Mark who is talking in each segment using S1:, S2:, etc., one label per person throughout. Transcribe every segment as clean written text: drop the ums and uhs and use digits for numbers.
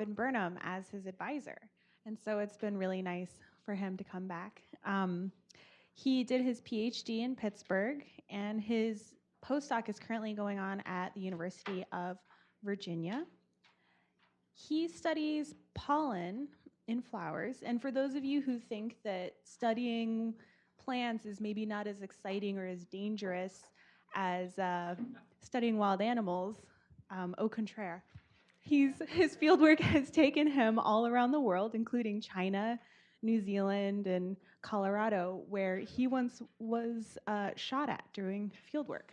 S1: Burnham as his advisor. And so it's been really nice for him to come back. He did his PhD in Pittsburgh, and his postdoc is currently going on at the University of Virginia. He studies pollen in flowers, and for those of you who think that studying plants is maybe not as exciting or as dangerous as studying wild animals, au contraire. His fieldwork has taken him all around the world, including China, New Zealand, and Colorado, where he once was shot at doing fieldwork.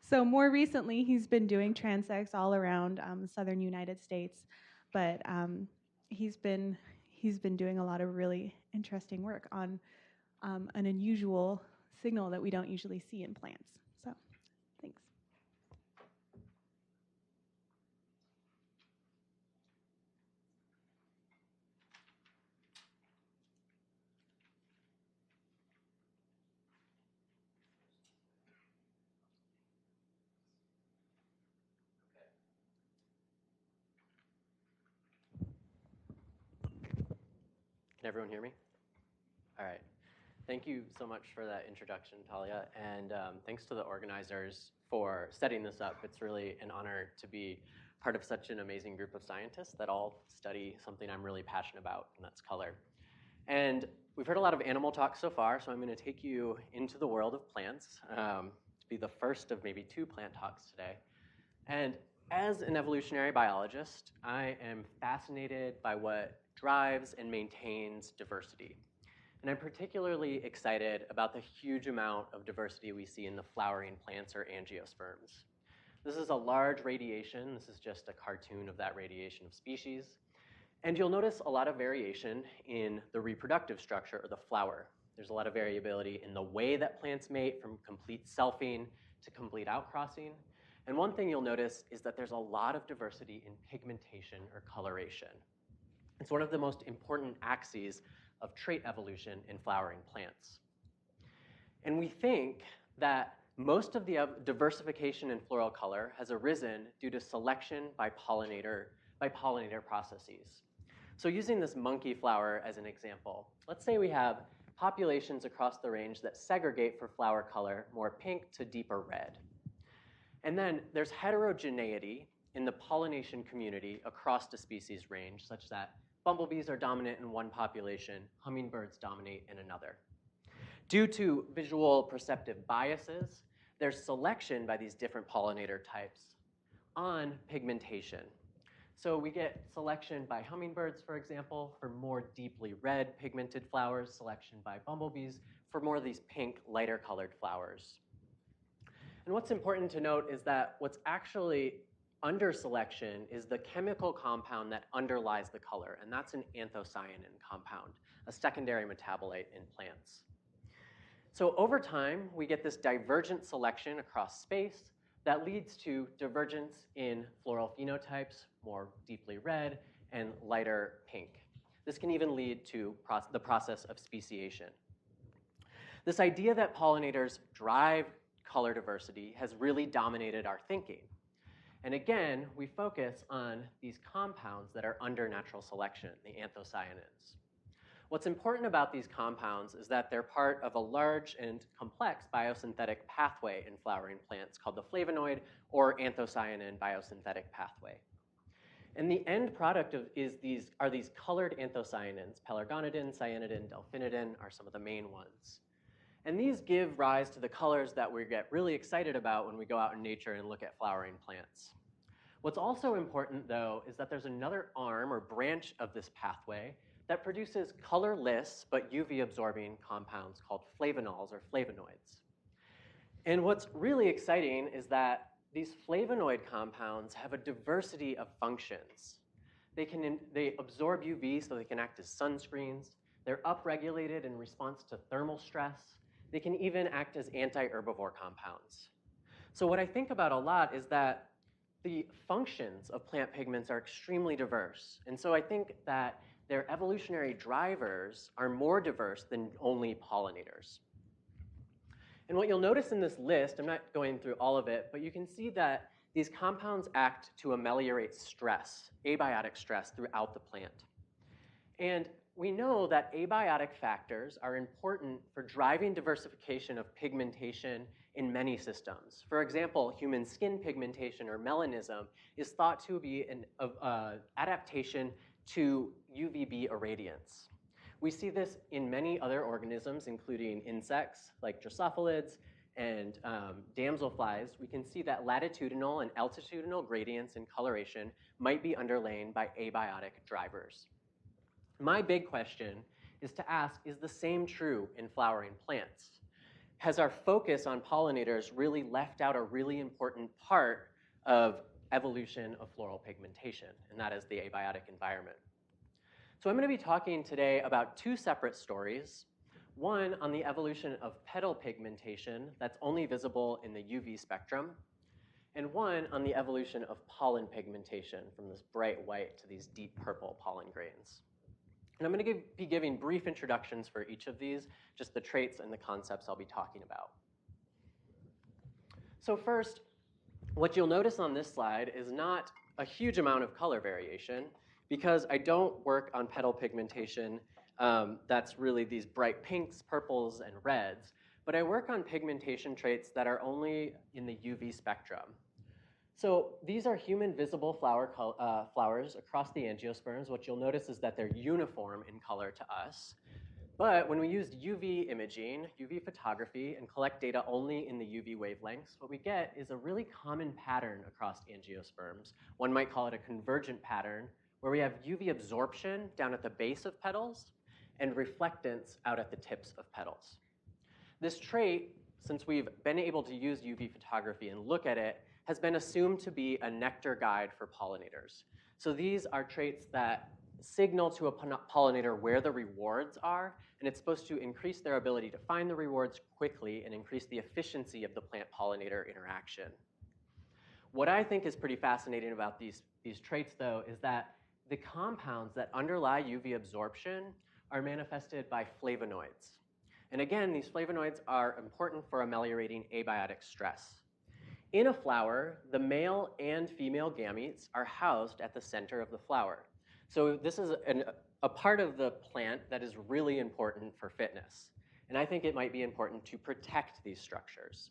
S1: So more recently, he's been doing transects all around southern United States, but he's been doing a lot of really interesting work on an unusual signal that we don't usually see in plants. So, thanks.
S2: Can everyone hear me? All right. Thank you so much for that introduction, Talia, and thanks to the organizers for setting this up. It's really an honor to be part of such an amazing group of scientists that all study something I'm really passionate about, and that's color. And we've heard a lot of animal talk so far, so I'm going to take you into the world of plants to be the first of maybe 2 plant talks today. And as an evolutionary biologist, I am fascinated by what drives and maintains diversity. And I'm particularly excited about the huge amount of diversity we see in the flowering plants or angiosperms. This is a large radiation. This is just a cartoon of that radiation of species. And you'll notice a lot of variation in the reproductive structure or the flower. There's a lot of variability in the way that plants mate, from complete selfing to complete outcrossing. And one thing you'll notice is that there's a lot of diversity in pigmentation or coloration. It's one of the most important axes of trait evolution in flowering plants. And we think that most of the diversification in floral color has arisen due to selection by pollinator processes. So using this monkey flower as an example, let's say we have populations across the range that segregate for flower color more pink to deeper red. And then there's heterogeneity in the pollination community across the species range, such that bumblebees are dominant in one population, hummingbirds dominate in another. Due to visual perceptive biases, there's selection by these different pollinator types on pigmentation. So we get selection by hummingbirds, for example, for more deeply red pigmented flowers, selection by bumblebees for more of these pink, lighter colored flowers. And what's important to note is that what's actually under selection is the chemical compound that underlies the color, and that's an anthocyanin compound, a secondary metabolite in plants. So over time, we get this divergent selection across space that leads to divergence in floral phenotypes, more deeply red and lighter pink. This can even lead to the process of speciation. This idea that pollinators drive color diversity has really dominated our thinking. And again, we focus on these compounds that are under natural selection, the anthocyanins. What's important about these compounds is that they're part of a large and complex biosynthetic pathway in flowering plants called the flavonoid or anthocyanin biosynthetic pathway. And the end product are these colored anthocyanins. Pelargonidin, cyanidin, delphinidin are some of the main ones. And these give rise to the colors that we get really excited about when we go out in nature and look at flowering plants. What's also important, though, is that there's another arm or branch of this pathway that produces colorless but UV-absorbing compounds called flavanols or flavonoids. And what's really exciting is that these flavonoid compounds have a diversity of functions. They absorb UV so they can act as sunscreens. They're upregulated in response to thermal stress. They can even act as anti-herbivore compounds. So what I think about a lot is that the functions of plant pigments are extremely diverse. And so I think that their evolutionary drivers are more diverse than only pollinators. And what you'll notice in this list, I'm not going through all of it, but you can see that these compounds act to ameliorate stress, abiotic stress, throughout the plant. And we know that abiotic factors are important for driving diversification of pigmentation in many systems. For example, human skin pigmentation or melanism is thought to be an adaptation to UVB irradiance. We see this in many other organisms, including insects like drosophilids and damselflies. We can see that latitudinal and altitudinal gradients in coloration might be underlain by abiotic drivers. My big question is to ask, is the same true in flowering plants? Has our focus on pollinators really left out a really important part of evolution of floral pigmentation, and that is the abiotic environment? So I'm going to be talking today about two separate stories. One on the evolution of petal pigmentation that's only visible in the UV spectrum, and one on the evolution of pollen pigmentation from this bright white to these deep purple pollen grains. And I'm going to be giving brief introductions for each of these, just the traits and the concepts I'll be talking about. So first, what you'll notice on this slide is not a huge amount of color variation, because I don't work on petal pigmentation that's really these bright pinks, purples, and reds, but I work on pigmentation traits that are only in the UV spectrum. So these are human visible flowers across the angiosperms. What you'll notice is that they're uniform in color to us. But when we used UV imaging, UV photography, and collect data only in the UV wavelengths, what we get is a really common pattern across angiosperms. One might call it a convergent pattern, where we have UV absorption down at the base of petals and reflectance out at the tips of petals. This trait, since we've been able to use UV photography and look at it, has been assumed to be a nectar guide for pollinators. So these are traits that signal to a pollinator where the rewards are, and it's supposed to increase their ability to find the rewards quickly and increase the efficiency of the plant-pollinator interaction. What I think is pretty fascinating about these traits, though, is that the compounds that underlie UV absorption are manifested by flavonoids. And again, these flavonoids are important for ameliorating abiotic stress. In a flower, the male and female gametes are housed at the center of the flower. So this is a part of the plant that is really important for fitness. And I think it might be important to protect these structures.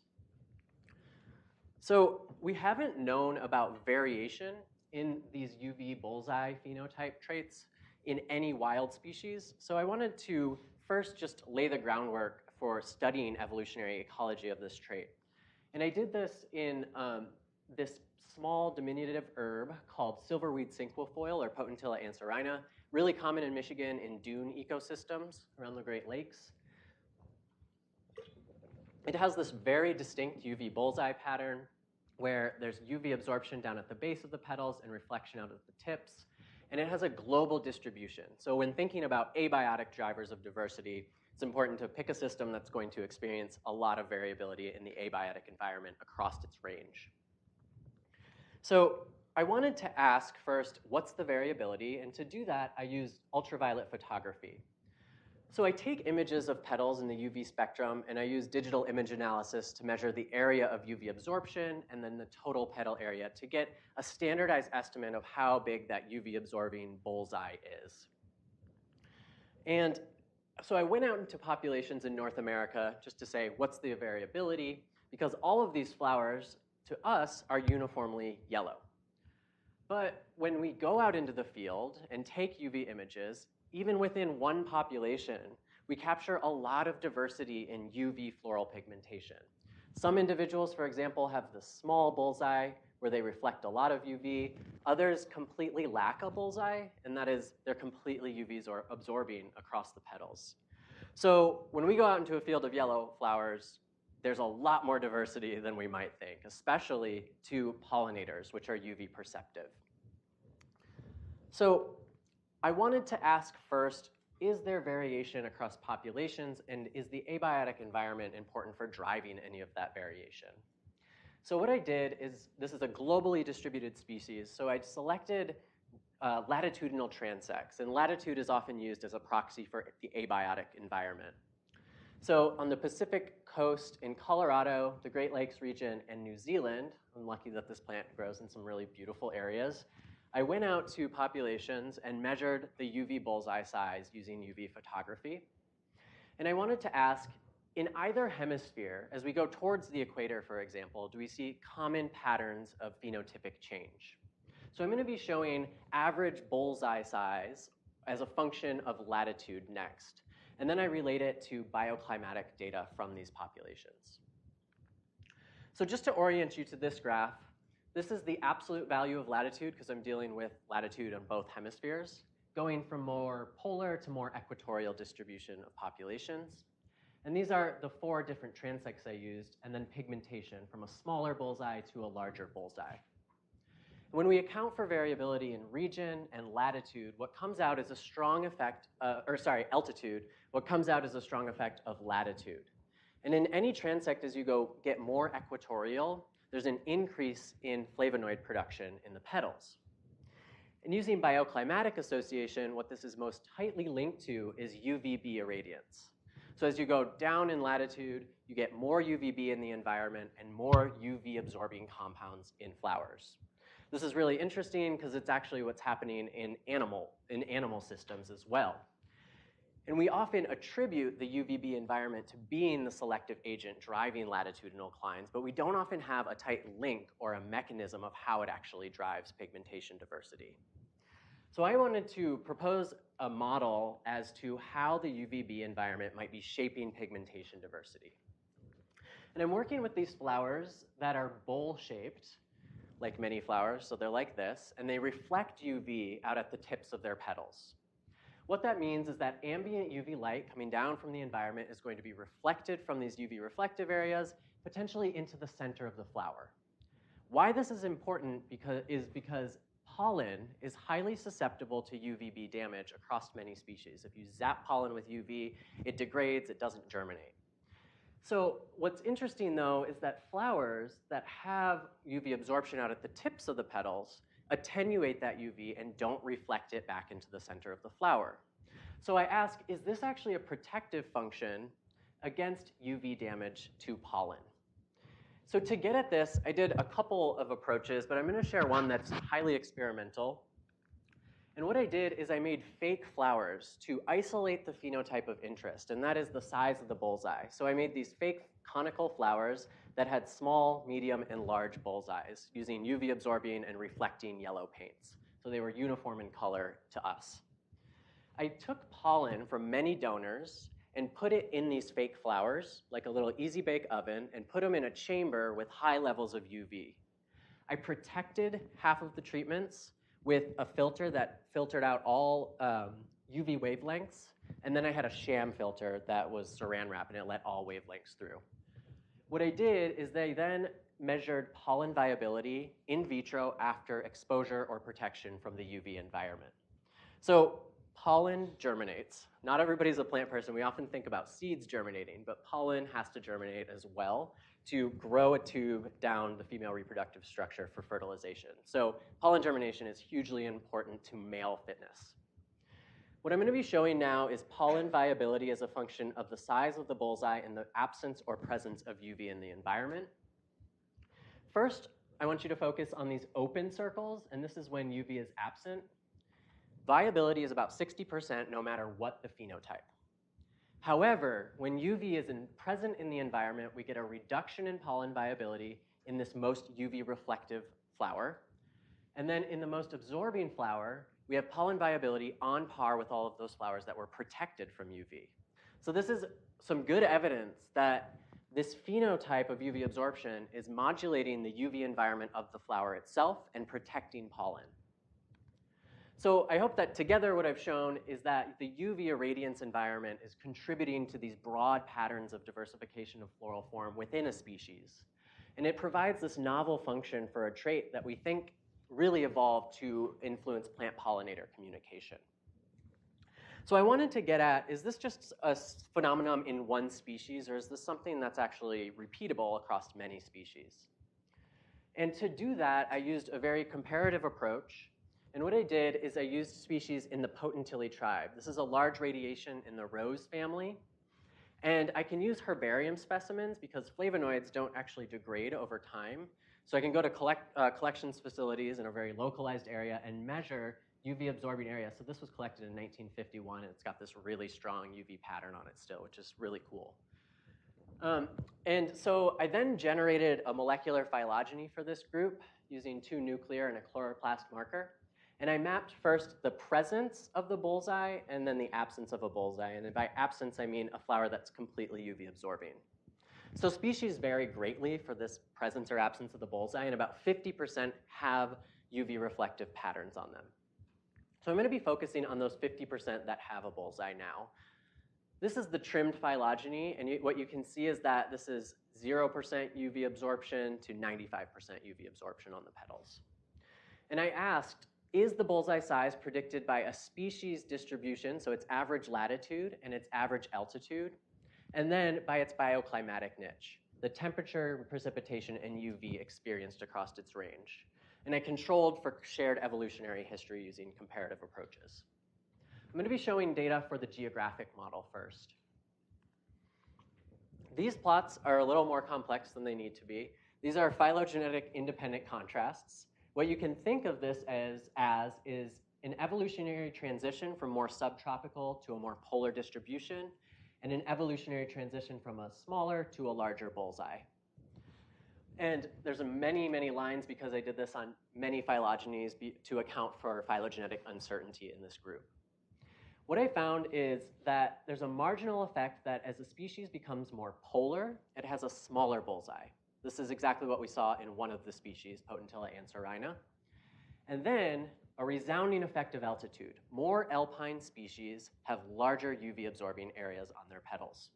S2: So we haven't known about variation in these UV bullseye phenotype traits in any wild species. So I wanted to first just lay the groundwork for studying evolutionary ecology of this trait. And I did this in this small diminutive herb called Silverweed cinquefoil or Potentilla anserina, really common in Michigan in dune ecosystems around the Great Lakes. It has this very distinct UV bullseye pattern where there's UV absorption down at the base of the petals and reflection out at the tips. And it has a global distribution. So when thinking about abiotic drivers of diversity, it's important to pick a system that's going to experience a lot of variability in the abiotic environment across its range. So I wanted to ask first, what's the variability? And to do that, I used ultraviolet photography. So I take images of petals in the UV spectrum, and I use digital image analysis to measure the area of UV absorption and then the total petal area to get a standardized estimate of how big that UV absorbing bullseye is. And so I went out into populations in North America just to say, what's the variability? Because all of these flowers, to us, are uniformly yellow. But when we go out into the field and take UV images, even within one population, we capture a lot of diversity in UV floral pigmentation. Some individuals, for example, have the small bullseye where they reflect a lot of UV. Others completely lack a bullseye, and that is they're completely UV absorbing across the petals. So when we go out into a field of yellow flowers, there's a lot more diversity than we might think, especially to pollinators, which are UV perceptive. So I wanted to ask first, is there variation across populations, and is the abiotic environment important for driving any of that variation? So what I did is, this is a globally distributed species, so I selected latitudinal transects, and latitude is often used as a proxy for the abiotic environment. So on the Pacific coast in Colorado, the Great Lakes region, and New Zealand, I'm lucky that this plant grows in some really beautiful areas, I went out to populations and measured the UV bullseye size using UV photography. And I wanted to ask, in either hemisphere, as we go towards the equator, for example, do we see common patterns of phenotypic change? So I'm going to be showing average bullseye size as a function of latitude next. And then I relate it to bioclimatic data from these populations. So just to orient you to this graph, this is the absolute value of latitude, because I'm dealing with latitude on both hemispheres, going from more polar to more equatorial distribution of populations. And these are the 4 different transects I used, and then pigmentation from a smaller bullseye to a larger bullseye. When we account for variability in region and latitude, what comes out is a strong effect, altitude, what comes out is a strong effect of latitude. And in any transect, as you get more equatorial, there's an increase in flavonoid production in the petals. And using bioclimatic association, what this is most tightly linked to is UVB irradiance. So as you go down in latitude, you get more UVB in the environment and more UV absorbing compounds in flowers. This is really interesting because it's actually what's happening in animal systems as well. And we often attribute the UVB environment to being the selective agent driving latitudinal clines, but we don't often have a tight link or a mechanism of how it actually drives pigmentation diversity. So I wanted to propose a model as to how the UVB environment might be shaping pigmentation diversity. And I'm working with these flowers that are bowl-shaped, like many flowers, so they're like this, and they reflect UV out at the tips of their petals. What that means is that ambient UV light coming down from the environment is going to be reflected from these UV reflective areas, potentially into the center of the flower. Why this is important is because pollen is highly susceptible to UVB damage across many species. If you zap pollen with UV, it degrades, it doesn't germinate. So what's interesting, though, is that flowers that have UV absorption out at the tips of the petals attenuate that UV and don't reflect it back into the center of the flower. So I ask, is this actually a protective function against UV damage to pollen? So to get at this, I did a couple of approaches, but I'm going to share one that's highly experimental. And what I did is I made fake flowers to isolate the phenotype of interest, and that is the size of the bullseye. So I made these fake conical flowers that had small, medium, and large bullseyes using UV absorbing and reflecting yellow paints. So they were uniform in color to us. I took pollen from many donors and put it in these fake flowers, like a little easy bake oven, and put them in a chamber with high levels of UV. I protected half of the treatments with a filter that filtered out all UV wavelengths, and then I had a sham filter that was saran wrap, and it let all wavelengths through. What I did is they then measured pollen viability in vitro after exposure or protection from the UV environment. So pollen germinates. Not everybody's a plant person. We often think about seeds germinating, but pollen has to germinate as well to grow a tube down the female reproductive structure for fertilization. So pollen germination is hugely important to male fitness. What I'm going to be showing now is pollen viability as a function of the size of the bullseye and the absence or presence of UV in the environment. First, I want you to focus on these open circles, and this is when UV is absent. Viability is about 60% no matter what the phenotype. However, when UV is present in the environment, we get a reduction in pollen viability in this most UV reflective flower. And then in the most absorbing flower, we have pollen viability on par with all of those flowers that were protected from UV. So this is some good evidence that this phenotype of UV absorption is modulating the UV environment of the flower itself and protecting pollen. So I hope that together what I've shown is that the UV irradiance environment is contributing to these broad patterns of diversification of floral form within a species. And it provides this novel function for a trait that we think really evolved to influence plant pollinator communication. So I wanted to get at, is this just a phenomenon in one species, or is this something that's actually repeatable across many species? And to do that, I used a very comparative approach. And what I did is I used species in the Potentilla tribe. This is a large radiation in the rose family. And I can use herbarium specimens because flavonoids don't actually degrade over time. So I can go to collections facilities in a very localized area and measure UV absorbing area. So this was collected in 1951, and it's got this really strong UV pattern on it still, which is really cool. And so I then generated a molecular phylogeny for this group using 2 nuclear and a chloroplast marker. And I mapped first the presence of the bullseye and then the absence of a bullseye. And by absence, I mean a flower that's completely UV absorbing. So species vary greatly for this presence or absence of the bullseye, and about 50% have UV reflective patterns on them. So I'm going to be focusing on those 50% that have a bullseye now. This is the trimmed phylogeny, and what you can see is that this is 0% UV absorption to 95% UV absorption on the petals. And I asked, is the bullseye size predicted by a species distribution, so its average latitude and its average altitude, and then by its bioclimatic niche, the temperature, precipitation, and UV experienced across its range. And I controlled for shared evolutionary history using comparative approaches. I'm going to be showing data for the geographic model first. These plots are a little more complex than they need to be. These are phylogenetic independent contrasts. What you can think of this as is an evolutionary transition from more subtropical to a more polar distribution, and an evolutionary transition from a smaller to a larger bullseye. And there's many, many lines because I did this on many phylogenies to account for phylogenetic uncertainty in this group. What I found is that there's a marginal effect that as a species becomes more polar, it has a smaller bullseye. This is exactly what we saw in one of the species, Potentilla anserina. And then a resounding effect of altitude. More alpine species have larger UV absorbing areas on their petals.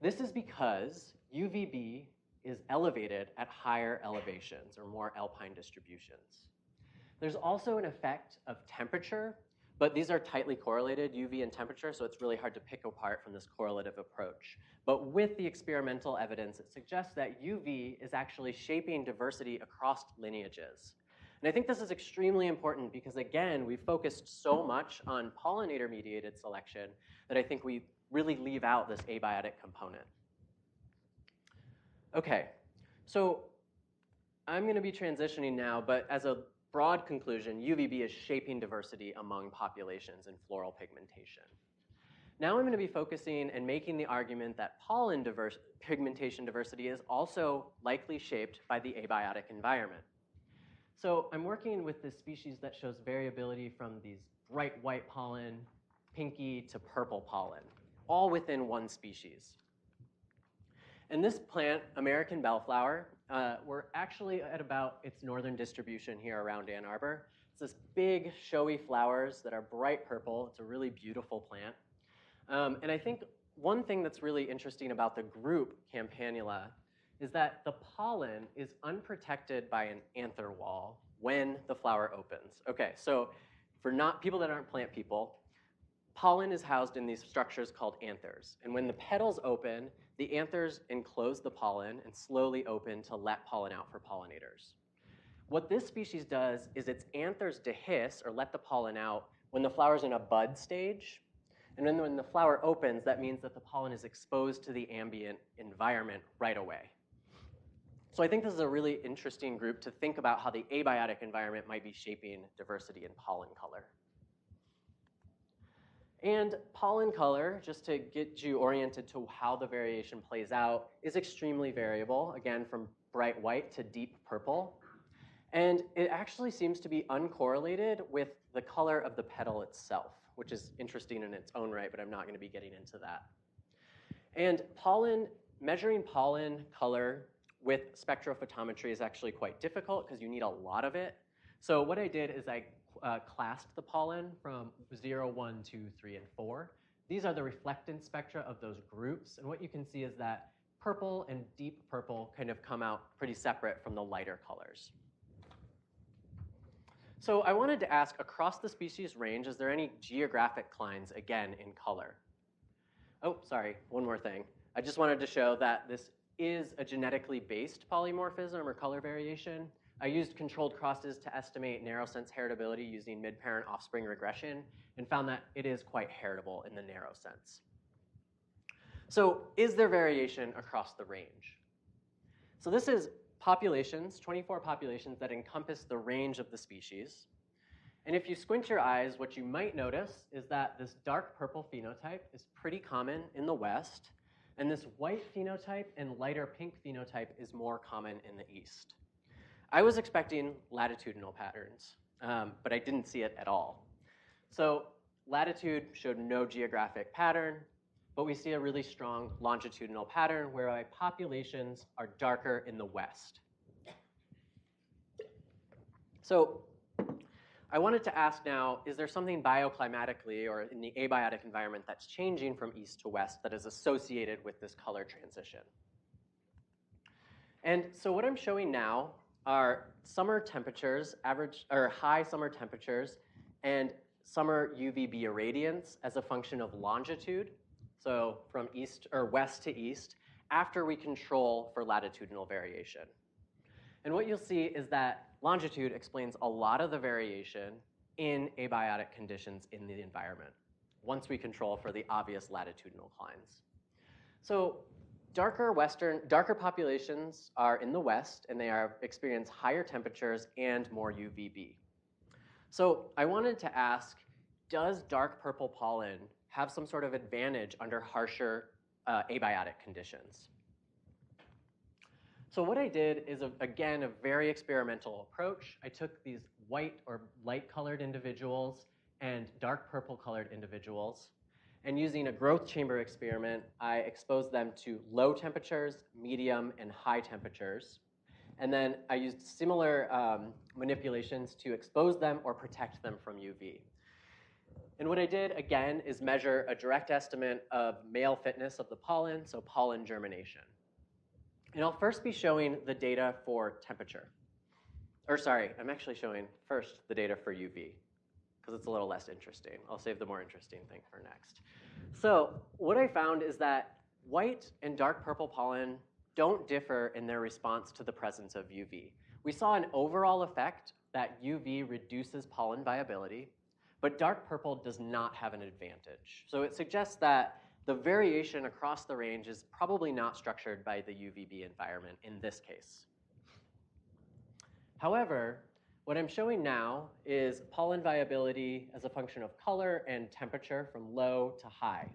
S2: This is because UVB is elevated at higher elevations or more alpine distributions. There's also an effect of temperature, but these are tightly correlated, UV and temperature, so it's really hard to pick apart from this correlative approach. But with the experimental evidence, it suggests that UV is actually shaping diversity across lineages. And I think this is extremely important because, again, we've focused so much on pollinator-mediated selection that I think we really leave out this abiotic component. Okay, so I'm going to be transitioning now, but as a broad conclusion, UVB is shaping diversity among populations in floral pigmentation. Now I'm going to be focusing and making the argument that pollen pigmentation diversity is also likely shaped by the abiotic environment. So I'm working with this species that shows variability from these bright white pollen, pinky to purple pollen, all within one species. And this plant, American bellflower, we're actually at about its northern distribution here around Ann Arbor. It's this big, showy flowers that are bright purple. It's a really beautiful plant. And I think one thing that's really interesting about the group Campanula is that the pollen is unprotected by an anther wall when the flower opens. Okay, so for people that aren't plant people, pollen is housed in these structures called anthers. And when the petals open, the anthers enclose the pollen and slowly open to let pollen out for pollinators. What this species does is its anthers dehisce, or let the pollen out, when the flower's in a bud stage. And then when the flower opens, that means that the pollen is exposed to the ambient environment right away. So I think this is a really interesting group to think about how the abiotic environment might be shaping diversity in pollen color. And pollen color, just to get you oriented to how the variation plays out, is extremely variable, again, from bright white to deep purple. And it actually seems to be uncorrelated with the color of the petal itself, which is interesting in its own right, but I'm not going to be getting into that. And measuring pollen color with spectrophotometry is actually quite difficult because you need a lot of it. So what I did is I classed the pollen from 0, 1, 2, 3, and 4. These are the reflectance spectra of those groups. And what you can see is that purple and deep purple kind of come out pretty separate from the lighter colors. So I wanted to ask, across the species range, is there any geographic lines, again, in color? Oh, sorry, one more thing. I just wanted to show that this is a genetically based polymorphism or color variation. I used controlled crosses to estimate narrow sense heritability using mid-parent offspring regression and found that it is quite heritable in the narrow sense. So is there variation across the range? So this is populations, 24 populations that encompass the range of the species. And if you squint your eyes, what you might notice is that this dark purple phenotype is pretty common in the West, and this white phenotype and lighter pink phenotype is more common in the East. I was expecting latitudinal patterns, but I didn't see it at all. So latitude showed no geographic pattern, but we see a really strong longitudinal pattern whereby populations are darker in the West. So I wanted to ask now, is there something bioclimatically or in the abiotic environment that's changing from east to west that is associated with this color transition? And so what I'm showing now are summer temperatures, high summer temperatures, and summer UVB irradiance as a function of longitude, so from east or west to east, after we control for latitudinal variation. And what you'll see is that longitude explains a lot of the variation in abiotic conditions in the environment, once we control for the obvious latitudinal clines. So darker populations are in the west, and they experience higher temperatures and more UVB. So I wanted to ask, does dark purple pollen have some sort of advantage under harsher abiotic conditions? So what I did is, again, a very experimental approach. I took these white or light-colored individuals and dark purple-colored individuals, and using a growth chamber experiment, I exposed them to low temperatures, medium, and high temperatures. And then I used similar manipulations to expose them or protect them from UV. And what I did, again, is measure a direct estimate of male fitness of the pollen, so pollen germination. And I'll first be showing the data for temperature. Or sorry, I'm actually showing first the data for UV, because it's a little less interesting. I'll save the more interesting thing for next. So what I found is that white and dark purple pollen don't differ in their response to the presence of UV. We saw an overall effect that UV reduces pollen viability, but dark purple does not have an advantage. So it suggests that the variation across the range is probably not structured by the UVB environment in this case. However, what I'm showing now is pollen viability as a function of color and temperature from low to high.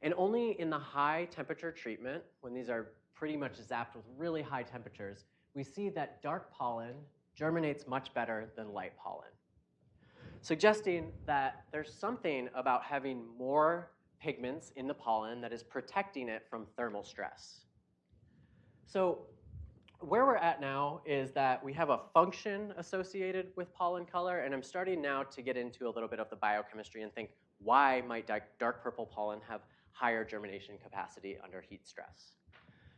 S2: And only in the high temperature treatment, when these are pretty much zapped with really high temperatures, we see that dark pollen germinates much better than light pollen, suggesting that there's something about having more pigments in the pollen that is protecting it from thermal stress. So where we're at now is that we have a function associated with pollen color, and I'm starting now to get into a little bit of the biochemistry and think, why might dark purple pollen have higher germination capacity under heat stress?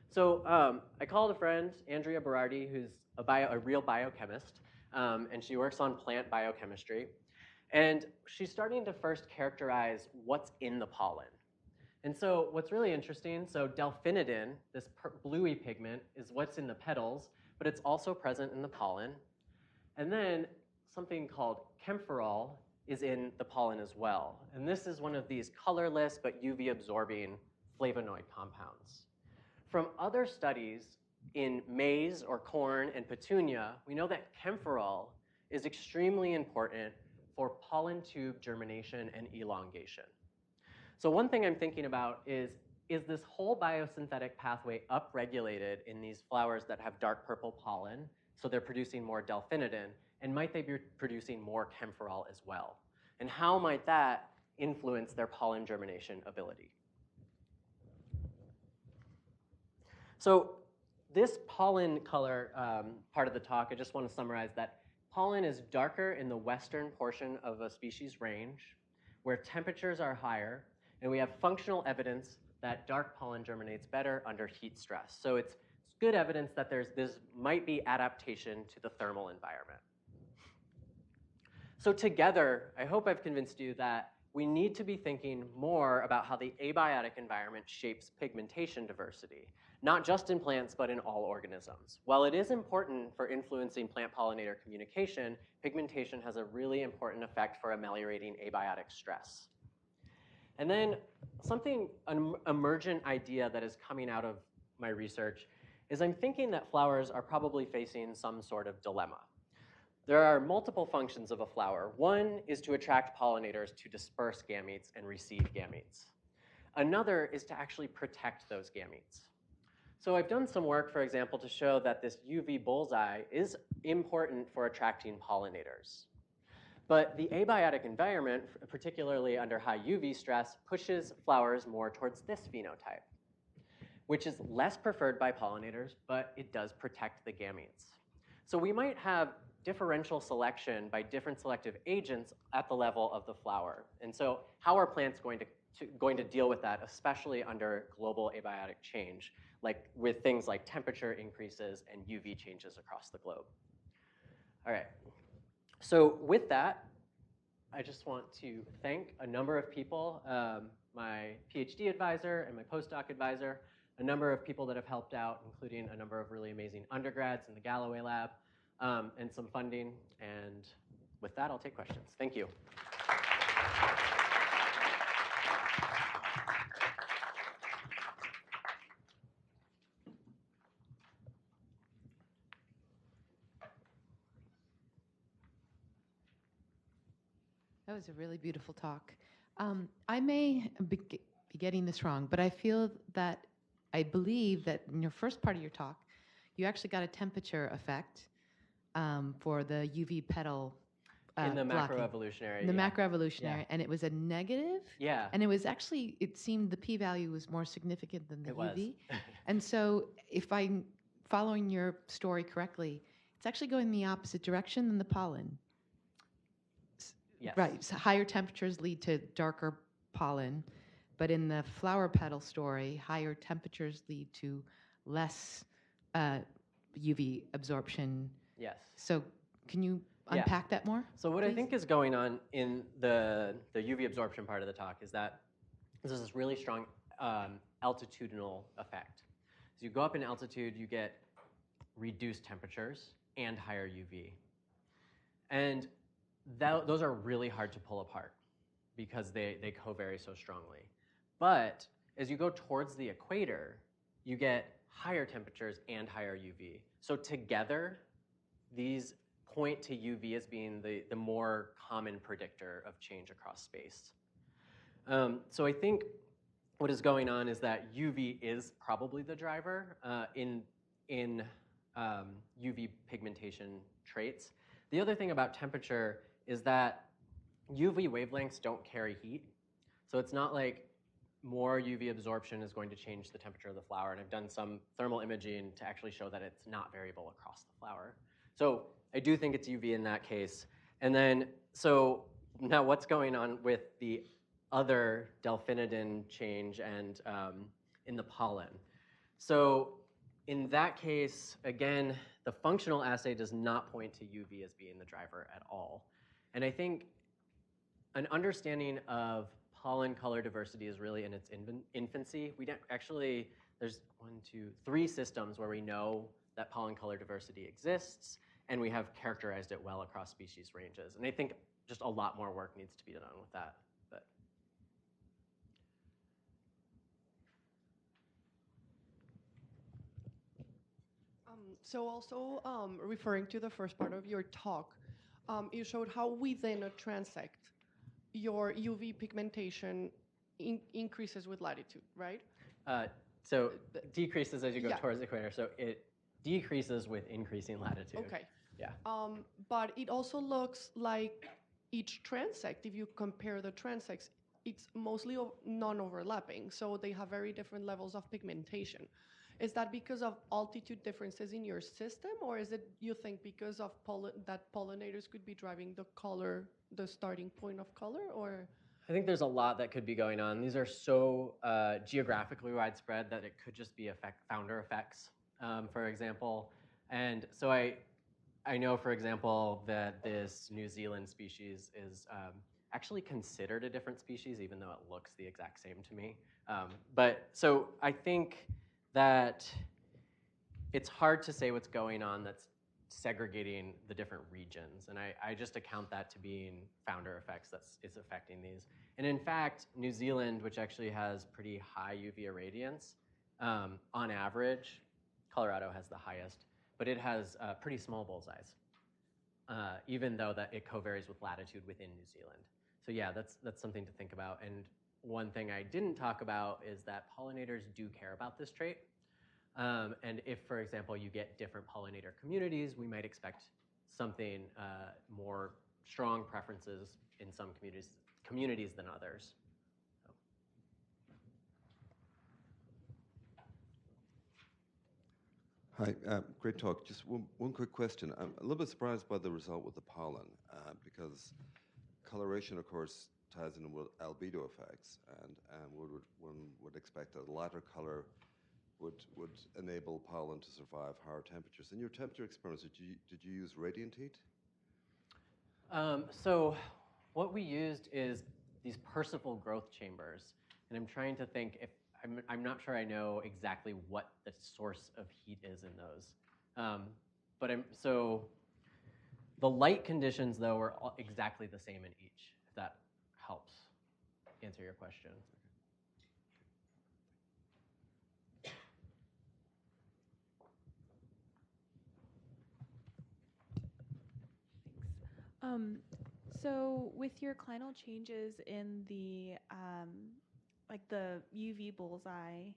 S2: So I called a friend, Andrea Berardi, who's a real biochemist, and she works on plant biochemistry. And she's starting to first characterize what's in the pollen. And so what's really interesting, so delphinidin, this bluey pigment, is what's in the petals, but it's also present in the pollen. And then something called camphorol is in the pollen as well. And this is one of these colorless but UV-absorbing flavonoid compounds. From other studies in maize or corn and petunia, we know that camphorol is extremely important for pollen tube germination and elongation. So one thing I'm thinking about is this whole biosynthetic pathway upregulated in these flowers that have dark purple pollen, so they're producing more delphinidin, and might they be producing more camphorol as well? And how might that influence their pollen germination ability? So this pollen color part of the talk, I just want to summarize that pollen is darker in the western portion of a species range, where temperatures are higher, and we have functional evidence that dark pollen germinates better under heat stress. So it's good evidence that this might be adaptation to the thermal environment. So together, I hope I've convinced you that we need to be thinking more about how the abiotic environment shapes pigmentation diversity, not just in plants, but in all organisms. While it is important for influencing plant-pollinator communication, pigmentation has a really important effect for ameliorating abiotic stress. And then an emergent idea that is coming out of my research is I'm thinking that flowers are probably facing some sort of dilemma. There are multiple functions of a flower. One is to attract pollinators to disperse gametes and receive gametes. Another is to actually protect those gametes. So I've done some work, for example, to show that this UV bullseye is important for attracting pollinators. But the abiotic environment, particularly under high UV stress, pushes flowers more towards this phenotype, which is less preferred by pollinators, but it does protect the gametes. So we might have differential selection by different selective agents at the level of the flower. And so how are plants going to deal with that, especially under global abiotic change, like with things like temperature increases and UV changes across the globe? All right. So with that, I just want to thank a number of people, my PhD advisor and my postdoc advisor, a number of people that have helped out, including a number of really amazing undergrads in the Galloway lab, and some funding. And with that, I'll take questions. Thank you.
S3: That was a really beautiful talk. I may be getting this wrong, but I believe that in your first part of your talk, you actually got a temperature effect for the UV petal
S2: in the
S3: blocking.
S2: macroevolutionary.
S3: In the macroevolutionary, and it was a negative.
S2: Yeah.
S3: And it was actually, it seemed the p-value was more significant than the UV.
S2: Was.
S3: And so if I'm following your story correctly, it's actually going the opposite direction than the pollen.
S2: Yes.
S3: Right, so higher temperatures lead to darker pollen, but in the flower petal story, higher temperatures lead to less UV absorption.
S2: Yes.
S3: So can you unpack that more?
S2: So what
S3: please?
S2: I think is going on in the UV absorption part of the talk is that there's this really strong altitudinal effect. So you go up in altitude, you get reduced temperatures and higher UV. And those are really hard to pull apart because they co-vary so strongly. But as you go towards the equator, you get higher temperatures and higher UV. So together, these point to UV as being the more common predictor of change across space. So I think what is going on is that UV is probably the driver in UV pigmentation traits. The other thing about temperature is that UV wavelengths don't carry heat. So it's not like more UV absorption is going to change the temperature of the flower. And I've done some thermal imaging to actually show that it's not variable across the flower. So I do think it's UV in that case. And then, so now what's going on with the other delphinidin change and in the pollen? So in that case, again, the functional assay does not point to UV as being the driver at all. And I think an understanding of pollen color diversity is really in its infancy. We don't actually, there's 3 systems where we know that pollen color diversity exists, and we have characterized it well across species ranges. And I think just a lot more work needs to be done with that. But.
S4: So also referring to the first part of your talk, you showed how within a transect, your UV pigmentation increases with latitude, right?
S2: So decreases as you go towards the equator. So it decreases with increasing latitude.
S4: Okay.
S2: Yeah.
S4: But it also looks like each transect, if you compare the transects, it's mostly non-overlapping. So they have very different levels of pigmentation. Is that because of altitude differences in your system, or is it, you think, because of that pollinators could be driving the color, the starting point of color, or?
S2: I think there's a lot that could be going on. These are so geographically widespread that it could just be founder effects, for example. And so I know, for example, that this New Zealand species is actually considered a different species, even though it looks the exact same to me. But so I think that it's hard to say what's going on that's segregating the different regions. And I just account that to being founder effects that is affecting these. And in fact, New Zealand, which actually has pretty high UV irradiance, on average, Colorado has the highest, but it has pretty small bullseyes, even though that it co-varies with latitude within New Zealand. So yeah, that's something to think about. And one thing I didn't talk about is that pollinators do care about this trait. And if, for example, you get different pollinator communities, we might expect something more strong preferences in some communities than others.
S5: Hi, great talk. Just one quick question. I'm a little bit surprised by the result with the pollen because coloration, of course, ties in with albedo effects, and one would expect that a lighter color would enable pollen to survive higher temperatures. In your temperature experiments, did you use radiant heat?
S2: So what we used is these Percival growth chambers, and I'm trying to think if I'm not sure I know exactly what the source of heat is in those. So the light conditions, though, are exactly the same in each, if that helps answer your question.
S1: So with your clinal changes in the like the UV bullseye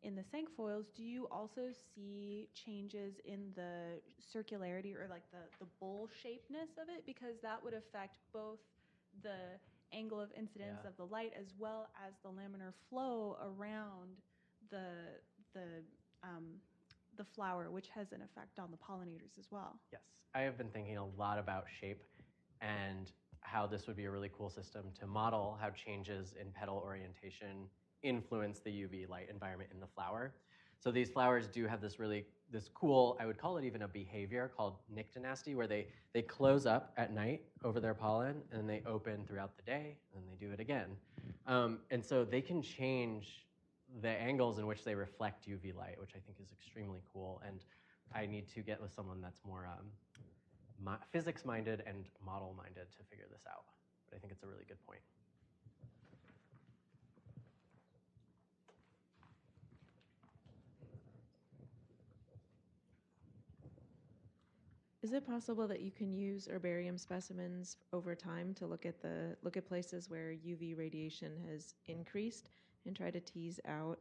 S1: in the cinquefoils, do you also see changes in the circularity or like the bowl shapedness of it? Because that would affect both the angle of incidence of the light as well as the laminar flow around the flower, which has an effect on the pollinators as well.
S2: Yes, I have been thinking a lot about shape and how this would be a really cool system to model how changes in petal orientation influence the UV light environment in the flower. So these flowers do have this cool, I would call it even a behavior called nyctinasty, where they close up at night over their pollen and they open throughout the day and they do it again. And so they can change the angles in which they reflect UV light, which I think is extremely cool. And I need to get with someone that's more physics-minded and model-minded to figure this out. But I think it's a really good point.
S6: Is it possible that you can use herbarium specimens over time to look at places where UV radiation has increased and try to tease out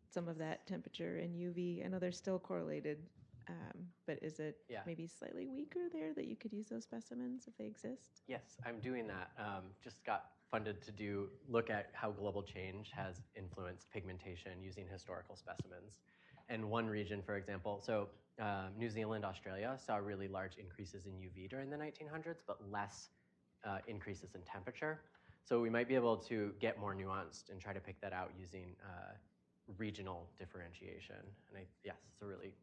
S6: some of that temperature and UV? I know they're still correlated, but is it maybe slightly weaker there that you could use those specimens if they exist?
S2: Yes, I'm doing that. Just got funded to look at how global change has influenced pigmentation using historical specimens. And one region, for example, so New Zealand, Australia saw really large increases in UV during the 1900s, but less increases in temperature. So we might be able to get more nuanced and try to pick that out using regional differentiation. And yes, it's a really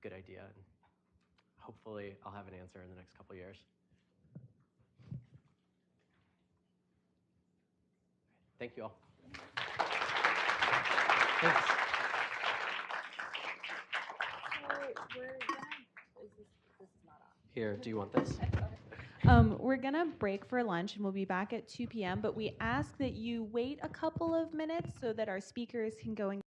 S2: good idea. And hopefully I'll have an answer in the next couple of years. Thank you all. Thanks. Here, do you want this?
S1: We're going to break for lunch, and we'll be back at 2 p.m., but we ask that you wait a couple of minutes so that our speakers can go and